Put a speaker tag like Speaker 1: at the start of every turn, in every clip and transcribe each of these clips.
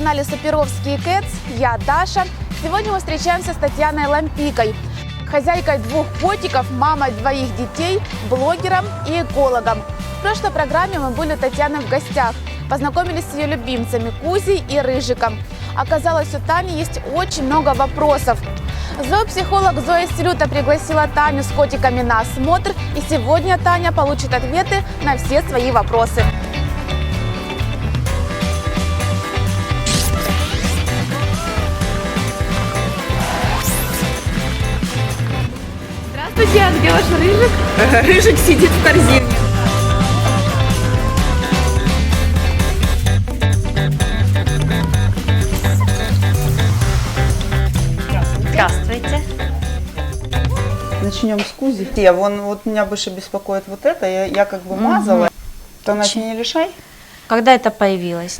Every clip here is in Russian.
Speaker 1: канале Суперовские Cats. Я Даша. Сегодня мы встречаемся с Татьяной Лампикой, хозяйкой 2 котиков, мамой 2 детей, блогером и экологом. В прошлой программе мы были у Татьяны в гостях, познакомились с ее любимцами Кузей и Рыжиком. Оказалось, у Тани есть очень много вопросов. Зоопсихолог Зоя Селюта пригласила Таню с котиками на осмотр, и сегодня Таня получит ответы на все свои вопросы. Здравствуйте, а где ваш Рыжик?
Speaker 2: Рыжик сидит в корзине.
Speaker 3: Здравствуйте.
Speaker 2: Начнем с Кузи. Вот меня больше беспокоит вот это. Я как бы мазала. То значит не лишай.
Speaker 3: Когда это появилось?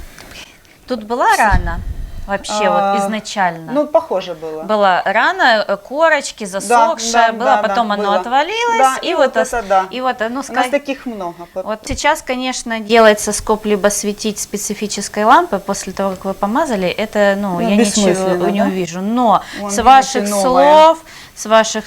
Speaker 3: Тут была рана? Вообще вот изначально?
Speaker 2: Ну, похоже было.
Speaker 3: Была рана, корочки, засохшая, потом оно
Speaker 2: было.
Speaker 3: отвалилось.
Speaker 2: Да,
Speaker 3: и вот
Speaker 2: это да.
Speaker 3: И вот, ну,
Speaker 2: У нас таких много.
Speaker 3: Вот сейчас, конечно, делается скоп либо светить специфической лампой после того, как вы помазали, это, я ничего не увижу. Но с ваших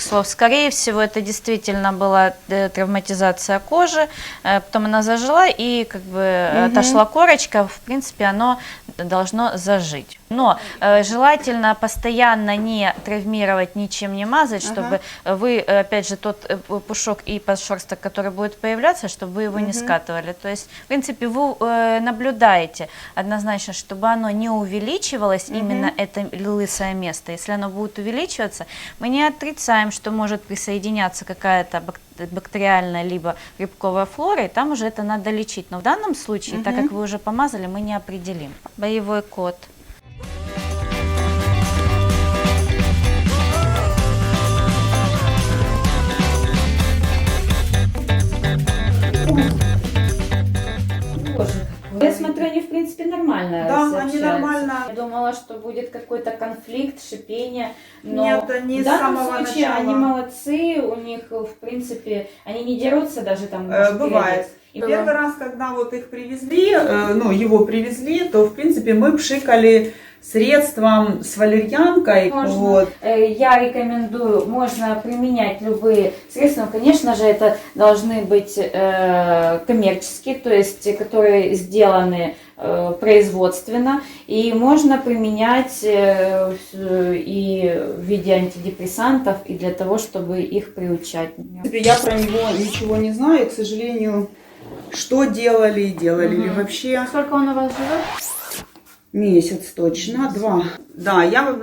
Speaker 3: слов, скорее всего, это действительно была травматизация кожи, потом она зажила и как бы отошла корочка, в принципе, оно должно зажить. Но желательно постоянно не травмировать, ничем не мазать, чтобы вы, опять же, тот пушок и подшерсток, который будет появляться, чтобы вы его не скатывали. То есть, в принципе, вы наблюдаете однозначно, чтобы оно не увеличивалось, именно это лысое место. Если оно будет увеличиваться, мы не отрицаем, что может присоединяться какая-то бактериальная либо грибковая флора, и там уже это надо лечить. Но в данном случае, так как вы уже помазали, мы не определим. Боевой кот.
Speaker 4: Я смотрю, они в принципе нормально.
Speaker 2: Да, они нормально.
Speaker 4: Я думала, что будет какой-то конфликт, шипение, но
Speaker 2: нет, они
Speaker 4: в данном
Speaker 2: с самого
Speaker 4: случае
Speaker 2: начала.
Speaker 4: они молодцы, у них в принципе, они не дерутся даже там.
Speaker 2: Бывает. И первый раз, когда вот их привезли, его привезли, то в принципе мы пшикали средством с валерьянкой. Вот.
Speaker 4: Я рекомендую, можно применять любые средства, но, конечно же, это должны быть коммерческие, то есть которые сделаны производственно, и можно применять и в виде антидепрессантов, и для того, чтобы их приучать.
Speaker 2: Я про него ничего не знаю, к сожалению, что делали ли вообще.
Speaker 4: Сколько он у вас живет?
Speaker 2: Месяц точно, 2. Да, я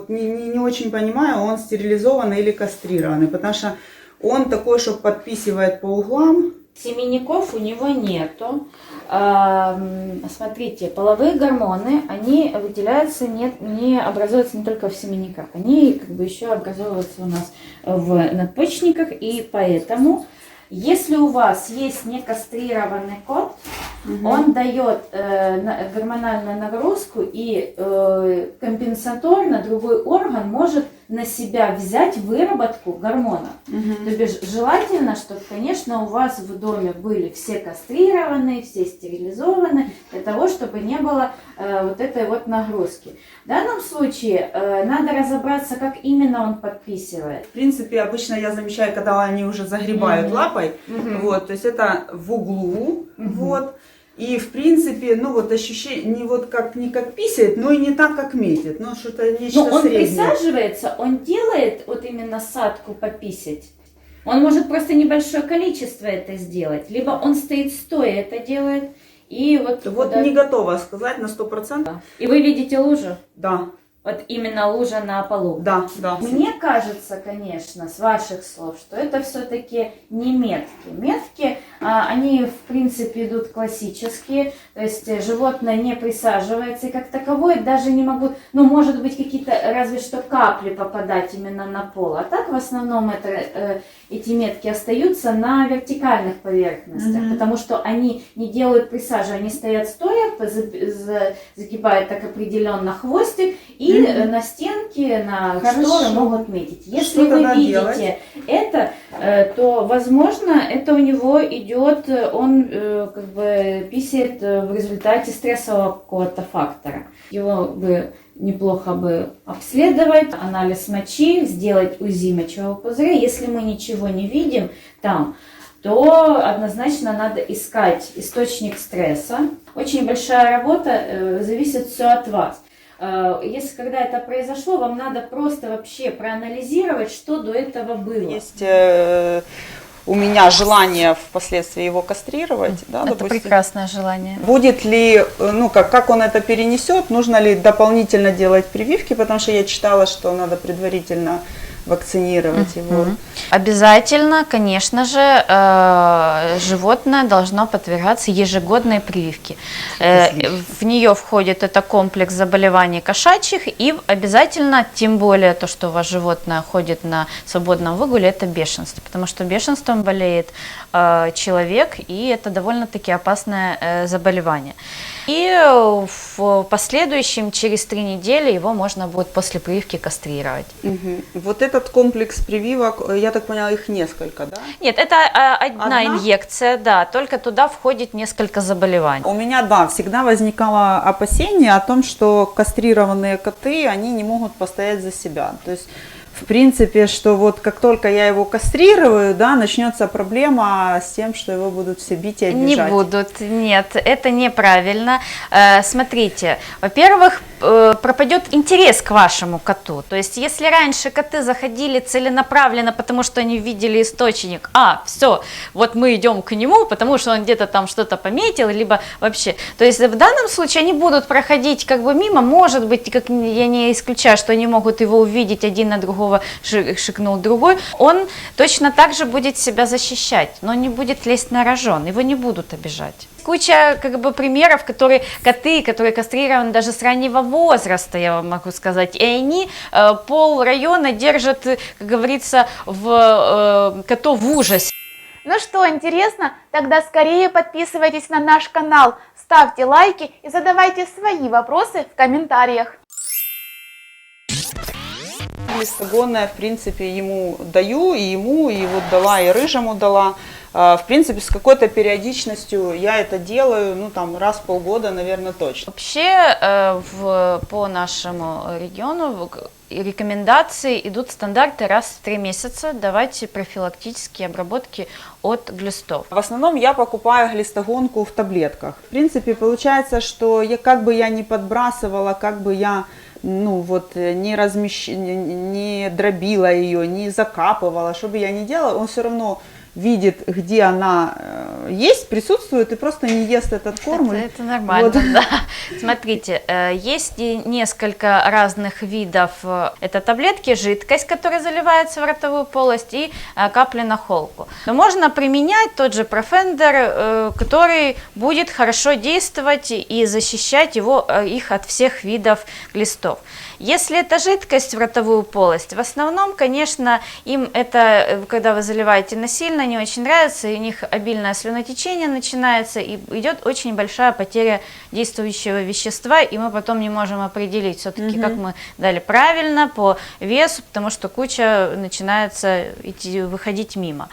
Speaker 2: не очень понимаю, он стерилизованный или кастрированный, потому что он такой, что подписывает по углам.
Speaker 4: Семенников у него нету. Смотрите, половые гормоны, они выделяются, не образуются не только в семенниках, они как бы еще образовываются у нас в надпочечниках, и поэтому, если у вас есть некастрированный кот, он дает гормональную нагрузку, и компенсаторно другой орган может на себя взять выработку гормона. То бишь желательно, чтобы, конечно, у вас в доме были все кастрированные, все стерилизованы, для того, чтобы не было вот этой вот нагрузки. В данном случае надо разобраться, как именно он подписывает.
Speaker 2: В принципе, обычно я замечаю, когда они уже загребают лапой, вот, то есть это в углу, вот. И в принципе, ощущение не как писает, но и не так, как метит. Что-то нечто
Speaker 4: он
Speaker 2: среднее.
Speaker 4: присаживается, он делает вот именно садку пописать. Он может просто небольшое количество это сделать. Либо он стоит стоя, это делает. И вот
Speaker 2: не готова сказать на 100%.
Speaker 4: И вы видите лужу?
Speaker 2: Да.
Speaker 4: Вот именно лужа на полу.
Speaker 2: Да.
Speaker 4: Мне кажется, конечно, с ваших слов, что это все-таки не метки. Метки, они в принципе идут классические, то есть животное не присаживается, и как таковое даже не могут, может быть какие-то разве что капли попадать именно на пол. А так в основном это эти метки остаются на вертикальных поверхностях, потому что они не делают присажу, они стоят стоя, загибают так определенно хвостик и на стенке, на шторы могут метить. Если вы видите это, то, возможно, это у него идет, он как бы писает в результате стрессового какого-то фактора. Его бы неплохо бы обследовать, анализ мочи, сделать УЗИ мочевого пузыря. Если мы ничего не видим там, то однозначно надо искать источник стресса. Очень большая работа, зависит все от вас. Если когда это произошло, вам надо просто вообще проанализировать, что до этого было.
Speaker 2: Есть у меня желание впоследствии его кастрировать. Да,
Speaker 3: это
Speaker 2: допустим.
Speaker 3: прекрасное желание.
Speaker 2: Будет ли, ну как он это перенесет, нужно ли дополнительно делать прививки, потому что я читала, что надо предварительно вакцинировать его.
Speaker 3: Обязательно, конечно же, животное должно подвергаться ежегодной прививке. В нее входит это комплекс заболеваний кошачьих, и обязательно, тем более то, что у вас животное ходит на свободном выгуле, это бешенство, потому что бешенством болеет человек, и это довольно-таки опасное заболевание. И в последующем, через 3 недели, его можно будет после прививки кастрировать.
Speaker 2: Вот этот комплекс прививок, я так поняла, их несколько, да?
Speaker 3: Нет, это одна инъекция, да, только туда входит несколько заболеваний.
Speaker 2: У меня, да, всегда возникало опасение о том, что кастрированные коты, они не могут постоять за себя. То есть, в принципе, что вот как только я его кастрирую, да, начнется проблема с тем, что его будут все бить и обижать.
Speaker 3: Не будут, нет, это неправильно. Смотрите, во-первых, пропадет интерес к вашему коту. То есть, если раньше коты заходили целенаправленно, потому что они видели источник, все, вот мы идем к нему, потому что он где-то там что-то пометил, либо вообще. То есть, в данном случае они будут проходить как бы мимо, может быть, как я не исключаю, что они могут его увидеть один на другого, шикнул другой, он точно так же будет себя защищать, но не будет лезть на рожон, его не будут обижать. Куча как бы примеров, коты, которые кастрированы даже с раннего возраста, я вам могу сказать, и они пол района держат, как говорится, котов в ужасе.
Speaker 1: Ну что, интересно? Тогда скорее подписывайтесь на наш канал, ставьте лайки и задавайте свои вопросы в комментариях.
Speaker 2: Глистогонная, в принципе, ему даю, и вот дала, и рыжему дала. В принципе, с какой-то периодичностью я это делаю, ну там раз в полгода, наверное, точно.
Speaker 3: Вообще по нашему региону рекомендации идут стандарты раз в 3 месяца давать профилактические обработки от глистов.
Speaker 2: В основном я покупаю глистогонку в таблетках. В принципе, получается, что как бы я ни подбрасывала, как бы я не дробила ее, не закапывала, что бы я ни делала, он все равно видит, где она есть, присутствует и просто не ест этот корм.
Speaker 3: Это нормально, вот. Да. Смотрите, есть несколько разных видов. Это таблетки, жидкость, которая заливается в ротовую полость, и капли на холку. Но можно применять тот же Profender, который будет хорошо действовать и защищать их от всех видов глистов. Если это жидкость в ротовую полость, в основном, конечно, им это, когда вы заливаете насильно, не очень нравится, и у них обильное слюнотечение начинается, и идет очень большая потеря действующего вещества, и мы потом не можем определить все-таки, как мы дали правильно по весу, потому что куча начинается выходить мимо.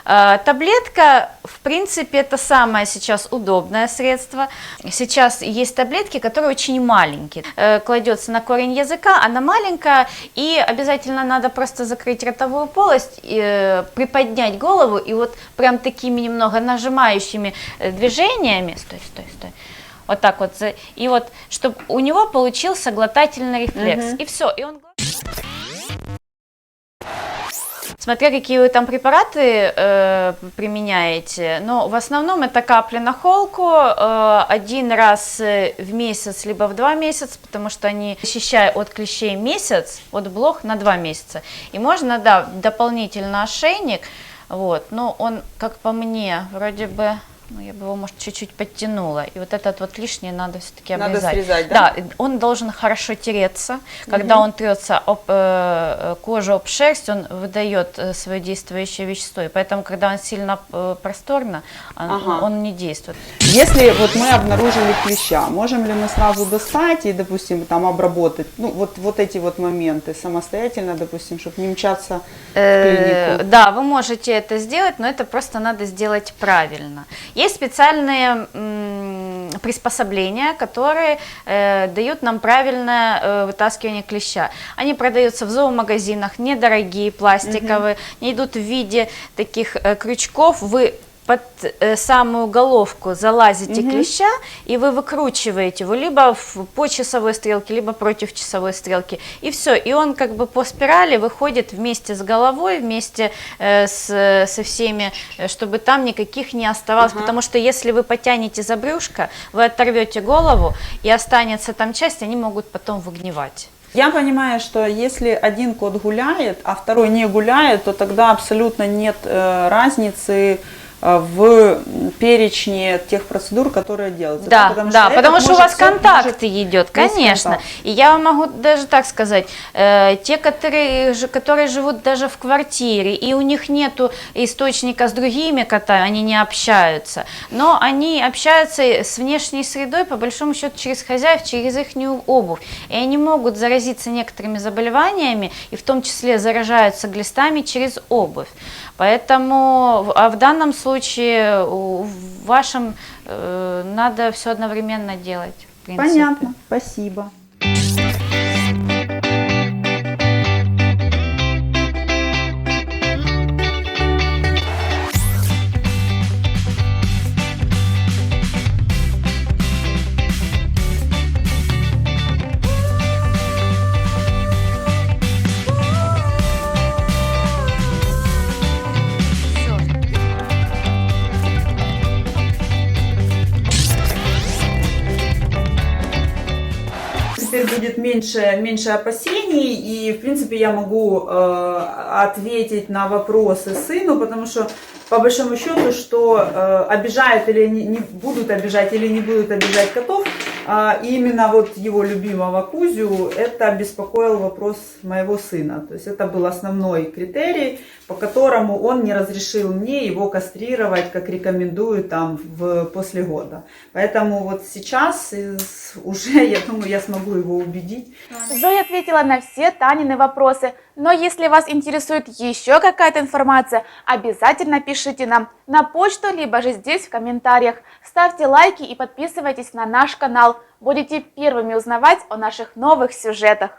Speaker 3: Таблетка, в принципе, это самое сейчас удобное средство. Сейчас есть таблетки, которые очень маленькие. Кладется на корень языка, она маленькая, и обязательно надо просто закрыть ротовую полость, приподнять голову, и вот прям такими немного нажимающими движениями, стой, вот так вот, и вот, чтобы у него получился глотательный рефлекс, и все, и он... Смотря какие вы там препараты применяете, но в основном это капли на холку 1 раз в месяц, либо в 2 месяца, потому что они защищают от клещей месяц, от блох на 2 месяца. И можно, да, дополнительно ошейник, вот, но он, как по мне, вроде бы ну, я бы его, может, чуть-чуть подтянула. И вот этот вот лишнее надо все-таки
Speaker 2: Надо
Speaker 3: обрезать.
Speaker 2: срезать, да?
Speaker 3: Да, он должен хорошо тереться. Когда он трется об кожу, об шерсть, он выдает свое действующее вещество. И поэтому, когда он сильно просторно, он не действует.
Speaker 2: Если вот мы обнаружили клеща, можем ли мы сразу достать и, допустим, там обработать, ну, вот эти вот моменты самостоятельно, допустим, чтобы не мчаться в клинику?
Speaker 3: Да, вы можете это сделать, но это просто надо сделать правильно. Есть специальные приспособления, которые дают нам правильное вытаскивание клеща. Они продаются в зоомагазинах, недорогие, пластиковые, они идут в виде таких крючков. Вы под самую головку залазите клеща, и вы выкручиваете его либо по часовой стрелке, либо против часовой стрелки. И все, и он как бы по спирали выходит вместе с головой, вместе со всеми, чтобы там никаких не оставалось. Потому что если вы потянете за брюшко, вы оторвете голову, и останется там часть, они могут потом выгнивать.
Speaker 2: Я понимаю, что если один кот гуляет, а второй не гуляет, то тогда абсолютно нет разницы в перечне тех процедур, которые делаются.
Speaker 3: Да, потому что у вас контакт
Speaker 2: может
Speaker 3: идет, конечно. И я вам могу даже так сказать, те, которые живут даже в квартире, и у них нету источника с другими котами, они не общаются, но они общаются с внешней средой, по большому счету, через хозяев, через их обувь. И они могут заразиться некоторыми заболеваниями, и в том числе заражаются глистами через обувь. Поэтому в данном случае в вашем надо все одновременно делать. В принципе.
Speaker 2: Понятно, спасибо. Теперь будет меньше опасений, и, в принципе, я могу ответить на вопросы сыну, потому что, по большому счету, что обижают или не будут обижать, или не будут обижать котов, именно вот его любимого Кузю, это беспокоил вопрос моего сына. То есть это был основной критерий, по которому он не разрешил мне его кастрировать, как рекомендуют там после года. Поэтому вот сейчас уже, я думаю, я смогу его убедить.
Speaker 1: Зоя ответила на все Танины вопросы, но если вас интересует еще какая-то информация, обязательно пишите нам на почту, либо же здесь в комментариях. Ставьте лайки и подписывайтесь на наш канал. Будете первыми узнавать о наших новых сюжетах.